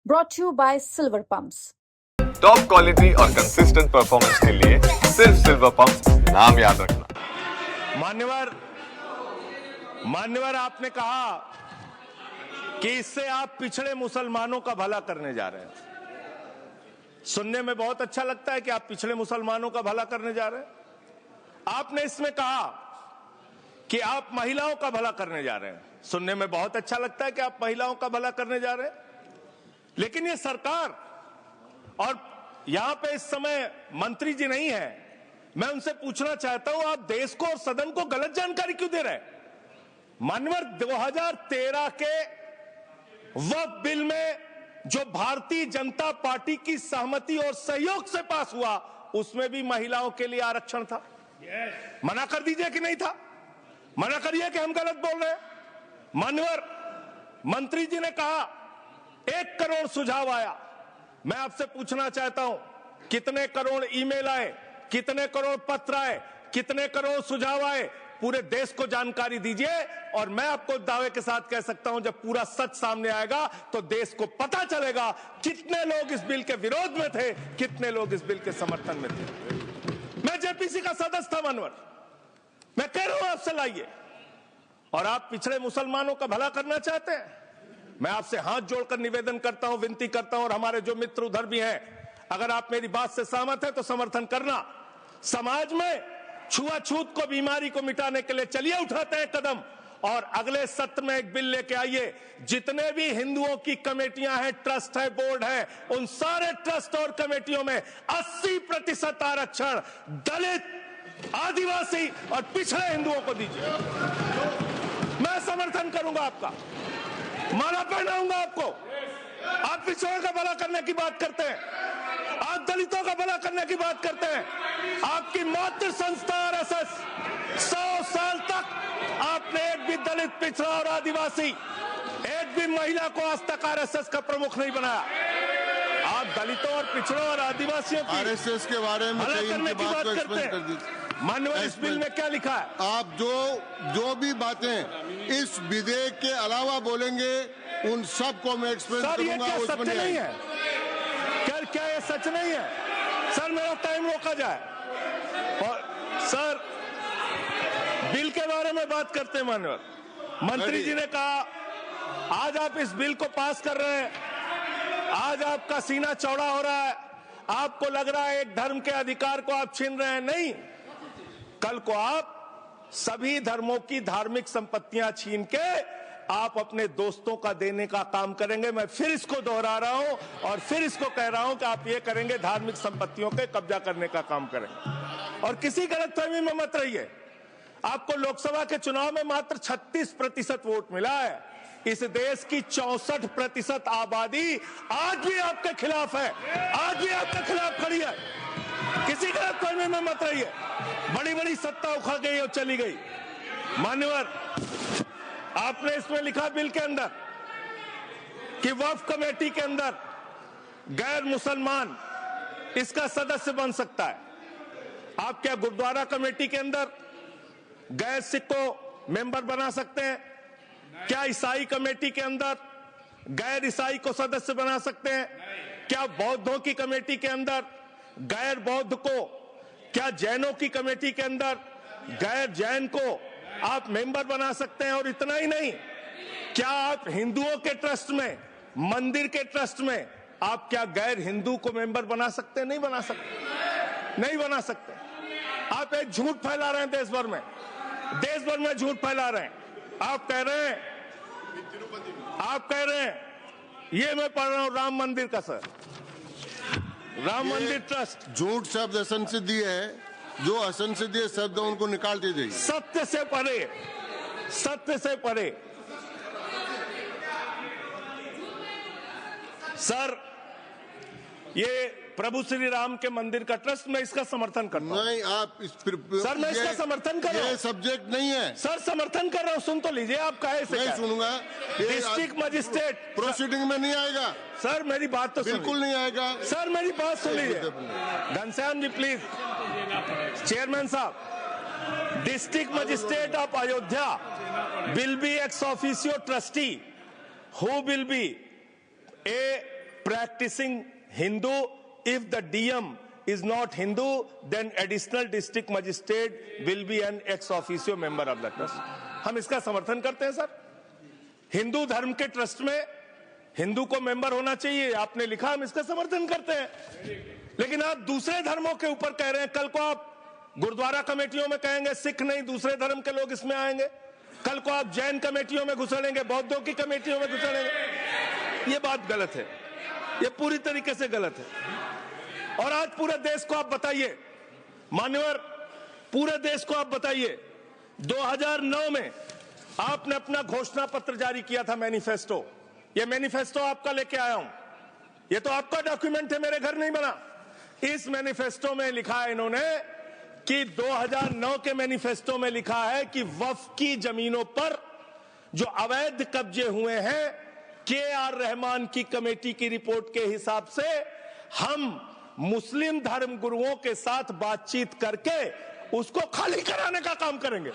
brought to you by Silver Pumps. Top quality और consistent performance के लिए सिर्फ सिल्वर पंप्स नाम याद रखना। मान्यवर आपने कहा कि इससे आप पिछड़े मुसलमानों का भला करने जा रहे हैं। सुनने में बहुत अच्छा लगता है कि आप पिछड़े मुसलमानों का भला करने जा रहे हैं। आपने इसमें कहा कि आप महिलाओं का भला करने जा रहे हैं। सुनने में बहुत अच्छा लगता है कि आप महिलाओं का भला करने जा रहे हैं, लेकिन ये सरकार और यहां पे इस समय मंत्री जी नहीं है, मैं उनसे पूछना चाहता हूं, आप देश को और सदन को गलत जानकारी क्यों दे रहे हैं? मानवर 2013 के वक्फ बिल में जो भारतीय जनता पार्टी की सहमति और सहयोग से पास हुआ, उसमें भी महिलाओं के लिए आरक्षण था। मना कर दीजिए कि नहीं था? मना करिए कि हम गलत बोल रहे हैं। मानवर मंत्री जी ने कहा 1 करोड़ सुझाव आया। मैं आपसे पूछना चाहता हूं, कितने करोड़ ईमेल आए, कितने करोड़ पत्र आए, कितने करोड़ सुझाव आए? पूरे देश को जानकारी दीजिए और मैं आपको दावे के साथ कह सकता हूं, जब पूरा सच सामने आएगा तो देश को पता चलेगा कितने लोग इस बिल के विरोध में थे, कितने लोग इस बिल के समर्थन में थे। मैं जेपीसी का सदस्य था मानवर, मैं कह रहा हूं आपसे लाइए। और आप पिछड़े मुसलमानों का भला करना चाहते हैं? मैं आपसे हाथ जोड़कर निवेदन करता हूं, विनती करता हूं, और हमारे जो मित्र उधर भी हैं, अगर आप मेरी बात से सहमत हैं तो समर्थन करना। समाज में छुआछूत को, बीमारी को मिटाने के लिए चलिए उठाते हैं कदम, और अगले सत्र में एक बिल लेके आइए। जितने भी हिंदुओं की कमेटियां हैं, ट्रस्ट है, बोर्ड है, उन सारे ट्रस्ट और कमेटियों में 80% आरक्षण दलित, आदिवासी और पिछड़े हिंदुओं को दीजिए। मैं समर्थन करूंगा आपका, माला पहनाऊंगा आपको। आप पिछड़ों का भला करने की बात करते हैं, आप दलितों का भला करने की बात करते हैं। आपकी मातृ संस्था आरएसएस 100 साल तक आपने एक भी दलित, पिछड़ा और आदिवासी, एक भी महिला को आज तक आरएसएस का प्रमुख नहीं बनाया। आप दलितों और पिछड़ों और आदिवासियों की आरएसएस के बारे में भला करने की बात करते हैं। माननीय, इस बिल में क्या लिखा है? आप जो भी बातें इस विधेयक के अलावा बोलेंगे, उन सब को मैं एक्सप्लेन करूंगा। ये सच नहीं है? क्या ये सच नहीं है? सर मेरा टाइम रोका जाए। और सर बिल के बारे में बात करते हैं। माननीय मंत्री जी ने कहा आज आप इस बिल को पास कर रहे हैं, आज आपका सीना चौड़ा हो रहा है, आपको लग रहा है एक धर्म के अधिकार को आप छीन रहे हैं। नहीं, कल को आप सभी धर्मों की धार्मिक संपत्तियां छीन के आप अपने दोस्तों का देने का काम करेंगे। मैं फिर इसको दोहरा रहा हूं और फिर इसको कह रहा हूं कि आप ये करेंगे, धार्मिक संपत्तियों के कब्जा करने का काम करेंगे। और किसी गलतफहमी में मत रहिए। आपको लोकसभा के चुनाव में मात्र 36% वोट मिला है। इस देश की 64% आबादी आज भी आपके खिलाफ है, आज भी आपके खिलाफ खड़ी है। किसी गलतफहमी में मत रहिए। बड़ी बड़ी सत्ता उखड़ गई और चली गई। मान्यवर, आपने इसमें लिखा बिल के अंदर कि वक्फ कमेटी के अंदर गैर मुसलमान इसका सदस्य बन सकता है। आप क्या गुरुद्वारा कमेटी के अंदर गैर सिख को मेंबर बना सकते हैं? क्या ईसाई कमेटी के अंदर गैर ईसाई को सदस्य बना सकते हैं? क्या बौद्धों की कमेटी के अंदर गैर बौद्ध को, क्या जैनों की कमेटी के अंदर गैर जैन को आप मेंबर बना सकते हैं? और इतना ही नहीं, क्या आप हिंदुओं के ट्रस्ट में, मंदिर के ट्रस्ट में आप क्या गैर हिंदू को मेंबर बना सकते हैं? नहीं बना सकते, नहीं बना सकते। आप एक झूठ फैला रहे हैं देश भर में, देश भर में झूठ फैला रहे हैं। आप कह रहे हैं ये मैं पढ़ रहा हूं राम मंदिर का, सर, राम मंदिर ट्रस्ट। झूठ शब्द असंसिद्धि है, जो असंसिद्धि शब्द उनको निकाल दीजिए। सत्य से परे, सत्य से परे। सर ये प्रभु श्री राम के मंदिर का ट्रस्ट, मैं इसका समर्थन करता हूं। नहीं, आप सर मैं इसका समर्थन कर रहा हूं। ये सब्जेक्ट नहीं है सर, समर्थन कर रहा हूं। सुन तो लीजिए, आप कहे से नहीं सुनूंगा। डिस्ट्रिक्ट मजिस्ट्रेट प्रोसीडिंग में नहीं आएगा। सर मेरी बात तो बिल्कुल नहीं आएगा। सर मेरी बात सुन लीजिए। घनश्याम जी प्लीज, चेयरमैन साहब, district magistrate of Ayodhya will be ex officio trustee who will be A practicing Hindu. If the DM is not Hindu, then additional district magistrate will be an ex officio member of the trust. हम इसका समर्थन करते हैं sir. Hindu धर्म के trust में हिंदू को member होना चाहिए, आपने लिखा, हम इसका समर्थन करते हैं। लेकिन आप दूसरे धर्मों के ऊपर कह रहे हैं। कल को आप गुरुद्वारा कमेटियों में कहेंगे सिख नहीं दूसरे धर्म के लोग इसमें आएंगे, कल को आप जैन कमेटियों में घुसड़ेंगे, बौद्धों की कमेटियों में घुसड़ेंगे। ये बात गलत है, ये पूरी तरीके से गलत है। और आज पूरे देश को आप बताइए, मान्यवर, पूरे देश को आप बताइए, 2009 में आपने अपना घोषणा पत्र जारी किया था, मैनिफेस्टो। ये मैनिफेस्टो आपका लेके आया हूं, ये तो आपका डॉक्यूमेंट है, मेरे घर नहीं बना। इस मैनिफेस्टो में लिखा है इन्होंने कि 2009 के मैनिफेस्टो में लिखा है कि वक्फ की जमीनों पर जो अवैध कब्जे हुए हैं, के.आर. रहमान की कमेटी की रिपोर्ट के हिसाब से हम मुस्लिम धर्म गुरुओं के साथ बातचीत करके उसको खाली कराने का काम करेंगे।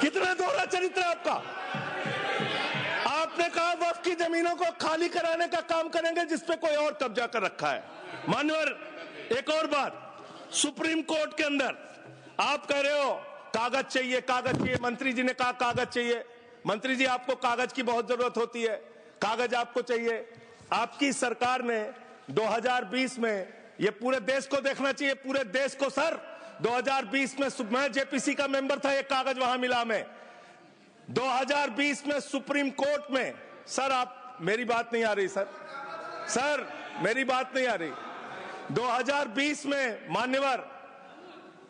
कितना दोहरा चरित्र है आपका। आपने कहा वक्फ की जमीनों को खाली कराने का काम करेंगे जिसपे कोई और कब्जा कर रखा है। मान्यवर, एक और बात, सुप्रीम कोर्ट के अंदर आप कह रहे हो कागज चाहिए, कागज चाहिए। मंत्री जी ने कहा कागज चाहिए। मंत्री जी, आपको कागज की बहुत जरूरत होती है, कागज आपको चाहिए। आपकी सरकार ने 2020 में, ये पूरे देश को देखना चाहिए, पूरे देश को सर, 2020 में मैं जेपीसी का मेंबर था, ये कागज वहां मिला हमें। 2020 में सुप्रीम कोर्ट में, सर आप, मेरी बात नहीं आ रही सर मेरी बात नहीं आ रही। 2020 में मान्यवर,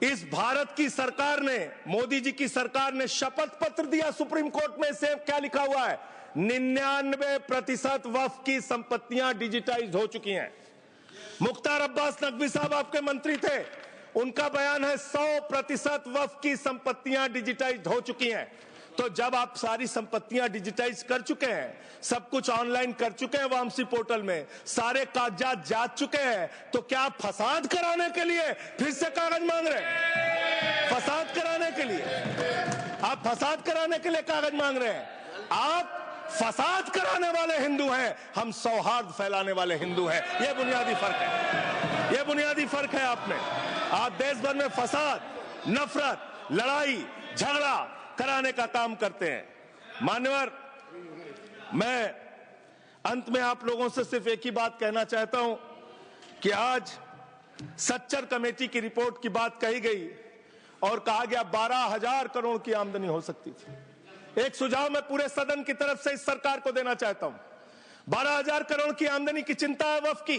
इस भारत की सरकार ने, मोदी जी की सरकार ने शपथ पत्र दिया सुप्रीम कोर्ट में। से क्या लिखा हुआ है? 99% वक्फ की संपत्तियां डिजिटाइज हो चुकी हैं। मुख्तार अब्बास नकवी साहब आपके मंत्री थे, उनका बयान है 100% वक्फ की संपत्तियां डिजिटाइज हो चुकी हैं। तो जब आप सारी संपत्तियां डिजिटाइज कर चुके हैं, सब कुछ ऑनलाइन कर चुके हैं वामसी पोर्टल में, सारे कागजात जांच चुके हैं, तो क्या आप फसाद कराने के लिए फिर से कागज मांग रहे हैं? फसाद कराने के लिए आप फसाद कराने के लिए कागज मांग रहे हैं। आप फसाद कराने वाले हिंदू हैं, हम सौहार्द फैलाने वाले हिंदू हैं। यह बुनियादी फर्क है, यह बुनियादी फर्क है। आप देश भर में फसाद, नफरत, लड़ाई, झगड़ा कराने का काम करते हैं। मान्यवर, मैं अंत में आप लोगों से सिर्फ एक ही बात कहना चाहता हूं कि आज सच्चर कमेटी की रिपोर्ट की बात कही गई और कहा गया 12,000 करोड़ की आमदनी हो सकती थी। एक सुझाव मैं पूरे सदन की तरफ से इस सरकार को देना चाहता हूं। 12,000 करोड़ की आमदनी की चिंता है वक्फ की,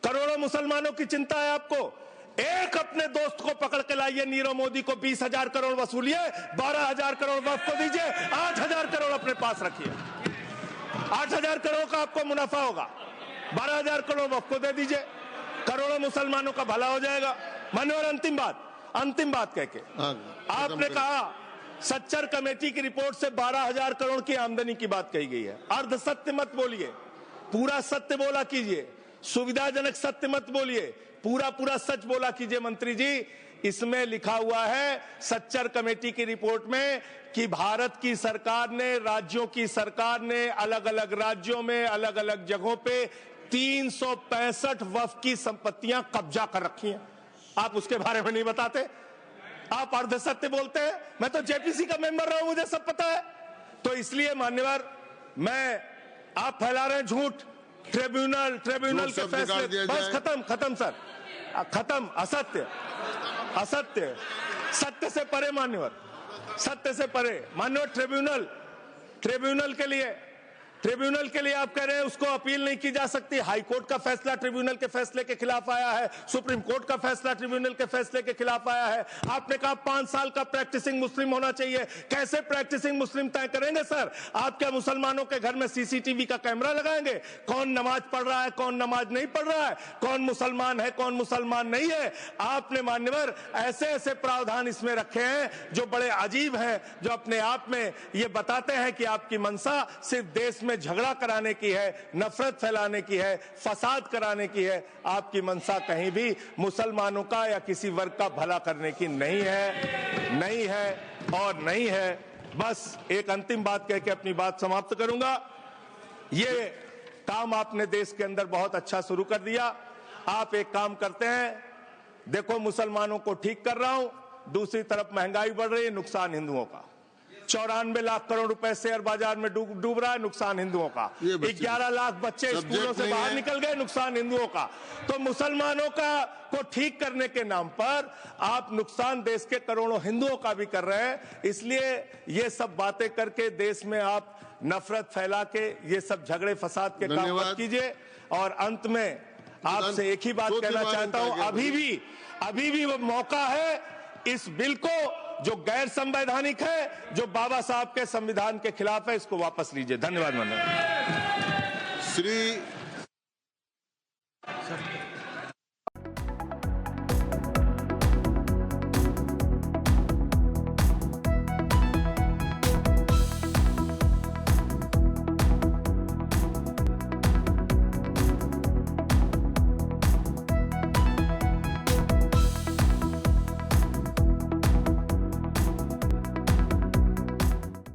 करोड़ों मुसलमानों की चिंता है आपको। एक अपने दोस्त को पकड़ के लाइए, नीरव मोदी को 20,000 करोड़ वसूलिए, 12,000 करोड़ वक्फ को दीजिए, 8,000 करोड़ अपने पास रखिए। 8,000 करोड़ का आपको मुनाफा होगा, 12,000 करोड़ वक्फ को दे दीजिए, करोड़ों मुसलमानों का भला हो जाएगा। मान्यवर, अंतिम बात कह के आपने कहा सच्चर कमेटी की रिपोर्ट से 12,000 करोड़ की आमदनी की बात कही गई है। अर्ध सत्य मत बोलिए, पूरा सत्य बोला कीजिए। सुविधाजनक सत्य मत बोलिए, पूरा सच बोला कीजिए। मंत्री जी, इसमें लिखा हुआ है सच्चर कमेटी की रिपोर्ट में कि भारत की सरकार ने, राज्यों की सरकार ने अलग अलग राज्यों में, अलग अलग जगहों पे 365 वक्फ की संपत्तियां कब्जा कर रखी हैं। आप उसके बारे में नहीं बताते, आप अर्ध सत्य बोलते हैं। मैं तो जेपीसी का मेंबर रहा हूं, मुझे सब पता है। तो इसलिए मान्यवर, आप फैला रहे हैं झूठ। ट्रिब्यूनल के फैसले, बस खत्म सर, खत्म। असत्य, सत्य से परे मान्यवर, सत्य से परे मान्यवर। ट्रिब्यूनल के लिए आप कह रहे हैं उसको अपील नहीं की जा सकती। हाई कोर्ट का फैसला ट्रिब्यूनल के फैसले के खिलाफ आया है, सुप्रीम कोर्ट का फैसला ट्रिब्यूनल के फैसले के खिलाफ आया है। आपने कहा 5 साल का प्रैक्टिसिंग मुस्लिम होना चाहिए। कैसे प्रैक्टिसिंग मुस्लिम तय करेंगे सर? आप क्या मुसलमानों के घर में सीसीटीवी का कैमरा लगाएंगे? कौन नमाज पढ़ रहा है, कौन नमाज नहीं पढ़ रहा है, कौन मुसलमान है, कौन मुसलमान नहीं है? आपने मान्यवर ऐसे प्रावधान इसमें रखे हैं जो बड़े अजीब हैं, जो अपने आप में ये बताते हैं कि आपकी मंशा सिर्फ देश में झगड़ा कराने की है, नफरत फैलाने की है, फसाद कराने की है। आपकी मंशा कहीं भी मुसलमानों का या किसी वर्ग का भला करने की नहीं है। बस एक अंतिम बात कह के अपनी बात समाप्त करूंगा। ये काम आपने देश के अंदर बहुत अच्छा शुरू कर दिया। आप एक काम करते हैं, देखो मुसलमानों को ठीक कर रहा हूं, दूसरी तरफ महंगाई बढ़ रही है, नुकसान हिंदुओं का। 94 लाख करोड़ रुपए शेयर बाजार में डूब रहा है, नुकसान हिंदुओं का। 11 लाख बच्चे स्कूलों से बाहर निकल गए, नुकसान हिंदुओं का। तो मुसलमानों को ठीक करने के नाम पर आप नुकसान देश के करोड़ों हिंदुओं का भी कर रहे हैं। इसलिए ये सब बातें करके देश में आप नफरत फैला के ये सब झगड़े फसाद के काम मत कीजिए। और अंत में आपसे एक ही बात कहना चाहता हूं, अभी भी वो मौका है इस बिल को जो गैर संवैधानिक है, जो बाबा साहब के संविधान के खिलाफ है, इसको वापस लीजिए। धन्यवाद। श्री